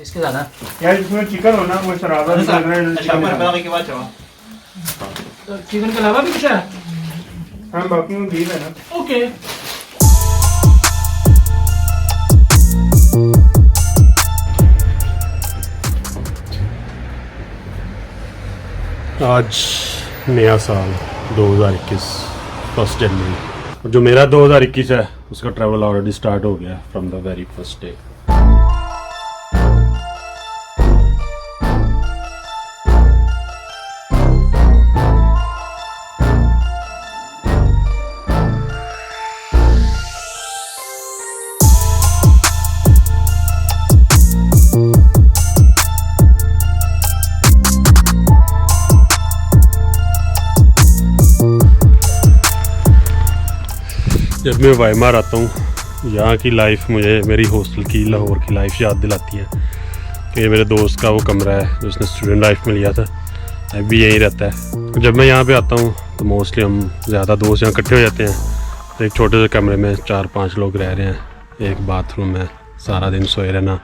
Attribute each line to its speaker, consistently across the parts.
Speaker 1: इसके ज़्यादा
Speaker 2: यार इसमें चिकन हो ना वो शराबा भी लग रहा है।
Speaker 1: चिकन के अलावा भी कुछ है?
Speaker 2: हाँ बाकी में बीफ है ना।
Speaker 1: ओके।
Speaker 3: आज नया साल 2021 1 जनवरी, और जो मेरा 2021 है उसका ट्रैवल ऑलरेडी स्टार्ट हो गया from the very first day. जब मैं वाइमार आता हूँ यहाँ की लाइफ मुझे मेरी हॉस्टल की लाहौर की लाइफ याद दिलाती है कि ये मेरे दोस्त का वो कमरा है जो उसने स्टूडेंट लाइफ में लिया था, अभी यहीं रहता है। जब मैं यहाँ पे आता हूँ तो मोस्टली हम ज़्यादा दोस्त यहाँ इकट्ठे हो जाते हैं, तो एक छोटे से कमरे में 4-5 लोग रह रहे हैं, एक बाथरूम है, सारा दिन सोए रहना,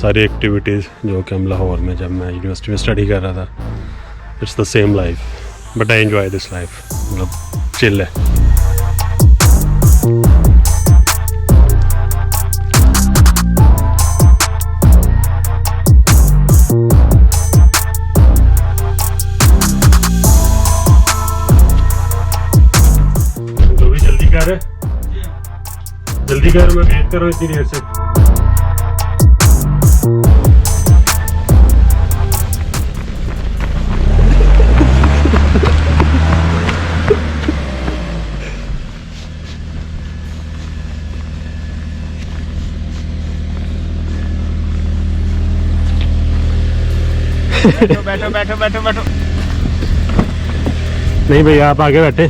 Speaker 3: सारी एक्टिविटीज़ जो कि हम लाहौर में जब मैं यूनिवर्सिटी में स्टडी कर रहा था, it's the same life, but I enjoy this life, मतलब चिल है। जल्दी कर, मैं वेट कर रहा हूँ इतनी देर से।
Speaker 2: बैठो बैठो बैठो बैठो बैठो।
Speaker 3: नहीं भैया आप आगे बैठे,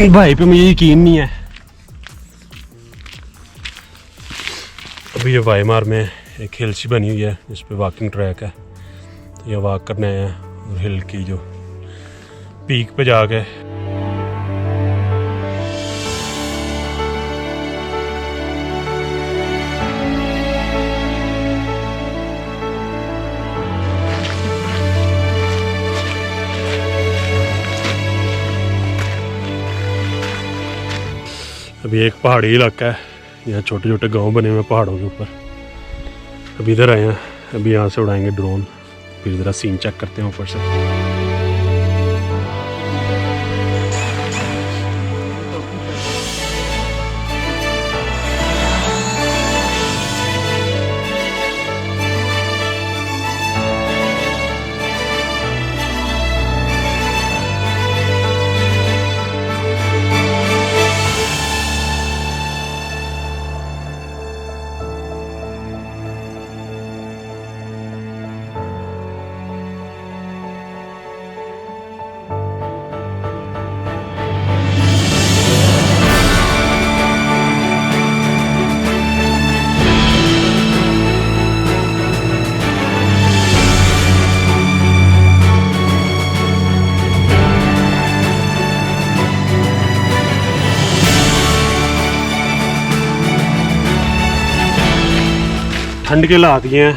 Speaker 3: भाई पे मुझे यकीन नहीं है। अभी ये वाइमार में एक हिल सी बनी हुई है जिस पे वॉकिंग ट्रैक है, तो ये वॉक करने आए हैं और हिल की जो पीक पे जाके अभी एक पहाड़ी इलाका है, यहाँ छोटे छोटे गांव बने हुए हैं पहाड़ों के ऊपर। अभी इधर आए हैं, अभी यहाँ से उड़ाएंगे ड्रोन, फिर ज़रा सीन चेक करते हैं ऊपर से। ठंड के हालात ये हैं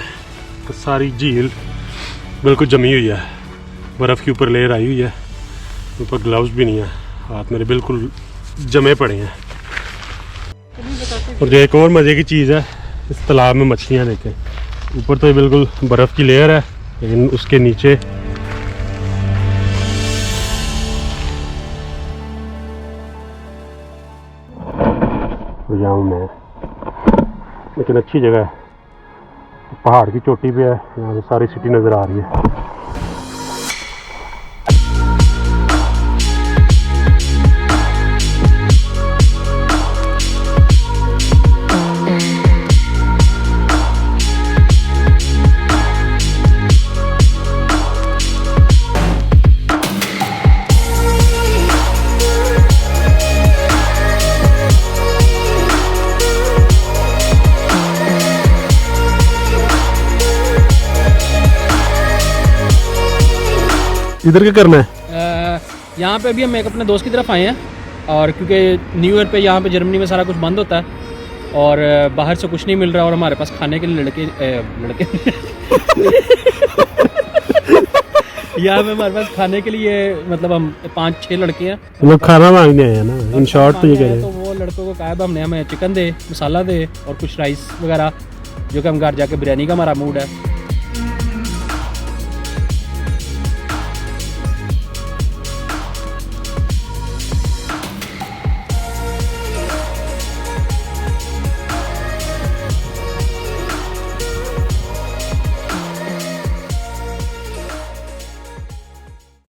Speaker 3: कि सारी झील बिल्कुल जमी हुई है, बर्फ़ के ऊपर लेयर आई हुई है, ऊपर ग्लव्स भी नहीं है, हाथ मेरे बिल्कुल जमे पड़े हैं। और जो एक और मज़े की चीज़ है, इस तालाब में मछलियाँ देखें, ऊपर तो ये बिल्कुल बर्फ़ की लेयर है, लेकिन उसके नीचे जाऊँ मैं, लेकिन अच्छी जगह है, पहाड़ की चोटी पे है, यहाँ से सारी सिटी नज़र आ रही है। इधर क्या करना है?
Speaker 1: यहाँ पे अभी हम एक अपने दोस्त की तरफ आए हैं, और क्योंकि न्यू ईयर पे यहाँ पे जर्मनी में सारा कुछ बंद होता है,
Speaker 4: और बाहर से कुछ नहीं मिल रहा और हमारे पास खाने के लिए लड़के यहाँ पे हमारे पास खाने के लिए मतलब हम 5-6 लड़के हैं,
Speaker 3: लोग खाना मांगने आए हैं ना, इन शॉर्ट तो ये कह रहे
Speaker 4: तो
Speaker 3: हैं।
Speaker 4: वो लड़कों को कहा हमने हमें चिकन दे, मसाला दे और कुछ राइस वगैरह, जो कि हम घर जाके बिरयानी का हमारा मूड है।